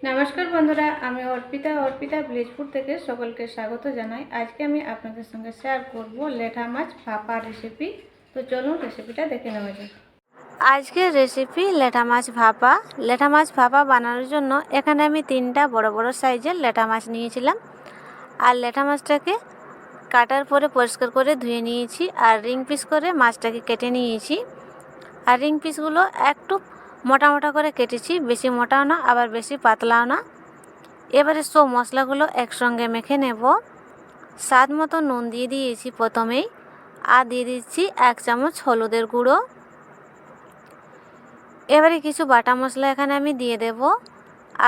নমস্কার বন্ধুরা, আমি অর্পিতা ব্লিজপুর থেকে সকলকে স্বাগত জানাই। আজকে আমি আপনাদের সঙ্গে শেয়ার করব লেঠা মাছ ভাপা রেসিপি। তো চলুন রেসিপিটা দেখে নেওয়া যাক। আজকের রেসিপি লেঠা মাছ ভাপা। লেঠা মাছ ভাপা বানানোর জন্য এখানে আমি 3টা বড় বড় সাইজের লেঠা মাছ নিয়েছিলাম। আর লেঠা মাছটাকে কাটার পরে পরিষ্কার করে ধুয়ে নিয়েছি, আর রিং পিস করে মাছটাকে কেটে নিয়েছি। আর রিং পিসগুলো একটু মোটা মোটা করে কেটেছি, বেশি মোটাও না আবার বেশি পাতলাও না। এবারে সব মশলাগুলো একসঙ্গে মেখে নেব। স্বাদ মতো নুন দিয়ে দিয়েছি প্রথমেই, আর দিয়ে দিচ্ছি 1 চামচ হলুদের গুঁড়ো। এবারে কিছু বাটা মশলা এখানে আমি দিয়ে দেব।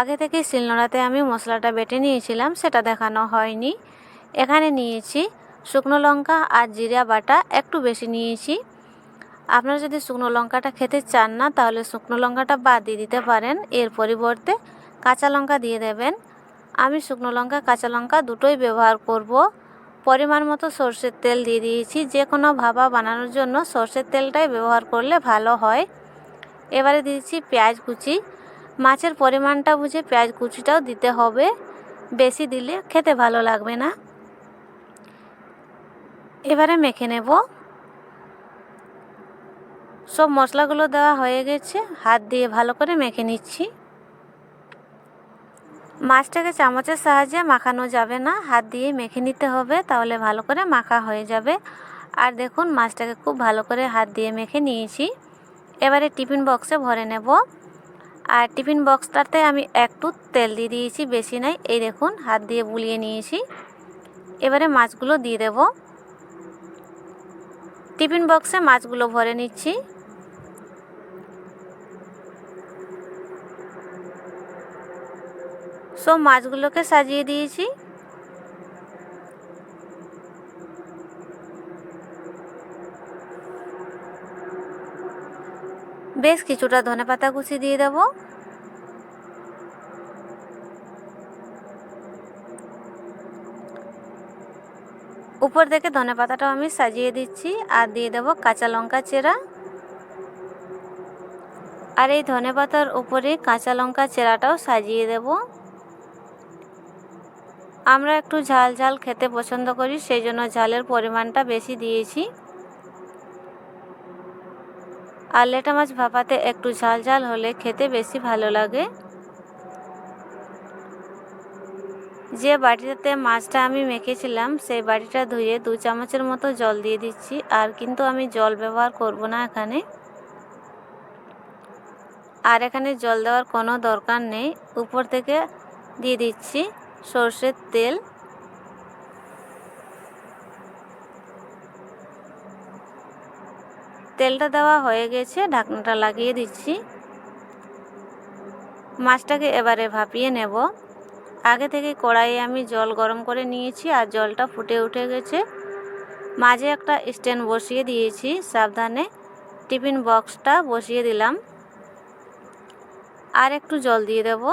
আগে থেকে শিলনোড়াতে আমি মশলাটা বেটে নিয়েছিলাম, সেটা দেখানো হয়নি। এখানে নিয়েছি শুকনো লঙ্কা আর জিরা বাটা, একটু বেশি নিয়েছি। আপনারা যদি শুকনো লঙ্কাটা খেতে চান না, তাহলে শুকনো লঙ্কাটা বাদ দিয়ে দিতে পারেন, এর পরিবর্তে কাঁচা লঙ্কা দিয়ে দেবেন। আমি শুকনো লঙ্কা কাঁচা লঙ্কা দুটোই ব্যবহার করব। পরিমাণ মতো সরষের তেল দিয়ে দিয়েছি। যে কোনো ভাপা বানানোর জন্য সরষের তেলটাই ব্যবহার করলে ভালো হয়। এবারে দিচ্ছি পেঁয়াজ কুচি। মাছের পরিমাণটা বুঝে পেঁয়াজ কুচিটাও দিতে হবে, বেশি দিলে খেতে ভালো লাগবে না। এবারে মেখে নেব। সব মশলাগুলো দেওয়া হয়ে গেছে, হাত দিয়ে ভালো করে মেখে নিচ্ছি। মাছটাকে চামচের সাহায্যে মাখানো যাবে না, হাত দিয়ে মেখে নিতে হবে, তাহলে ভালো করে মাখা হয়ে যাবে। আর দেখুন মাছটাকে খুব ভালো করে হাত দিয়ে মেখে নিয়েছি। এবারে টিফিন বক্সে ভরে নেব। আর টিফিন বক্সটাতে আমি একটু তেল দিয়ে দিয়েছি, বেশি নাই। এই দেখুন হাত দিয়ে বুলিয়ে নিয়েছি। এবারে মাছগুলো দিয়ে দেব। টিফিন বক্সে মাছগুলো ভরে নিচ্ছি। সব মাছগুলোকে সাজিয়ে দিয়েছি। বেশ কিছুটা ধনেপাতা কুচি দিয়ে দেব। উপর থেকে ধনেপাতাটাও আমি সাজিয়ে দিচ্ছি, আর দিয়ে দেব কাঁচা লঙ্কা চেরা। আর এই ধনেপাতার উপরে কাঁচা লঙ্কা চেরাটাও সাজিয়ে দেব। আমরা একটু ঝাল ঝাল খেতে পছন্দ করি, সেই জন্য ঝালের পরিমাণটা বেশি দিয়েছি। আর লেটা মাছ ভাপাতে একটু ঝাল ঝাল হলে খেতে বেশি ভালো লাগে। যে বাটিতে মাছটা আমি মেখেছিলাম, সেই বাটিটা ধুয়ে 2 চামচের মতো জল দিয়ে দিচ্ছি। আর কিন্তু আমি জল ব্যবহার করব না এখানে। আর এখানে জল দেওয়ার কোনো দরকার নেই। উপর থেকে দিয়ে দিচ্ছি সরষের তেল। তেলটা দেওয়া হয়ে গেছে, ঢাকনাটা লাগিয়ে দিচ্ছি। মাছটাকে এবারে ভাপিয়ে নেব। আগে থেকে কড়াইয়ে আমি জল গরম করে নিয়েছি, আর জলটা ফুটে উঠে গেছে। মাঝে একটা স্ট্যান্ড বসিয়ে দিয়েছি, সাবধানে টিফিন বক্সটা বসিয়ে দিলাম। আর একটু জল দিয়ে দেব।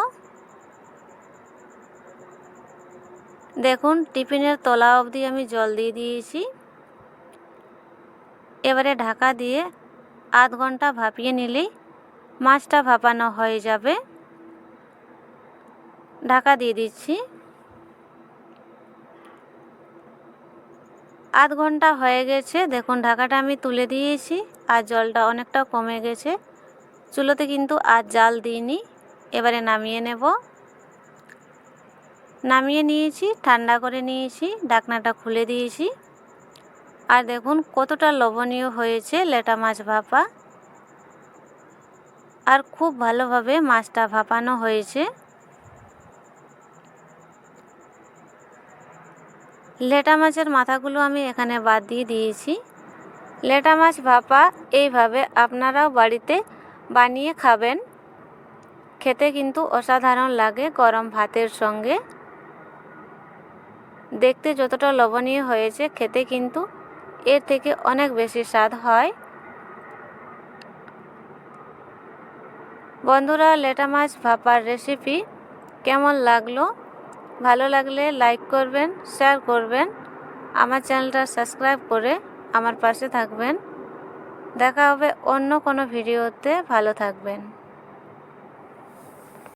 দেখুন টিফিনের তলা অবধি আমি জল দিয়ে দিয়েছি। এবারে ঢাকা দিয়ে আধ ঘন্টা ভাপিয়ে নিলেই মাছটা ভাপানো হয়ে যাবে। ঢাকা দিয়ে দিচ্ছি। আধ ঘন্টা হয়ে গেছে। দেখুন ঢাকাটা আমি তুলে দিয়েছি, আর জলটা অনেকটা কমে গেছে। চুলোতে কিন্তু আর জাল দিইনি। এবারে নামিয়ে নেব। নামিয়ে নিয়েছি, ঠান্ডা করে নিয়েছি, ঢাকনাটা খুলে দিয়েছি। আর দেখুন কতটা লোভনীয় হয়েছে লেটা মাছ ভাপা। আর খুব ভালোভাবে মাছটা ভাপানো হয়েছে। লেটা মাছের মাথাগুলো আমি এখানে বাদ দিয়ে দিয়েছি। লেটা মাছ ভাপা এইভাবে আপনারাও বাড়িতে বানিয়ে খাবেন। খেতে কিন্তু অসাধারণ লাগে গরম ভাতের সঙ্গে। দেখতে যতটা লোভনীয় হয়েছে, খেতে কিন্তু এর থেকে অনেক বেশি স্বাদ হয়। বন্ধুরা, লেটা মাছ ভাপার রেসিপি কেমন লাগলো? ভালো লাগলে লাইক করবেন, শেয়ার করবেন, আমার চ্যানেলটা সাবস্ক্রাইব করে আমার পাশে থাকবেন। দেখা হবে অন্য কোনো ভিডিওতে। ভালো থাকবেন।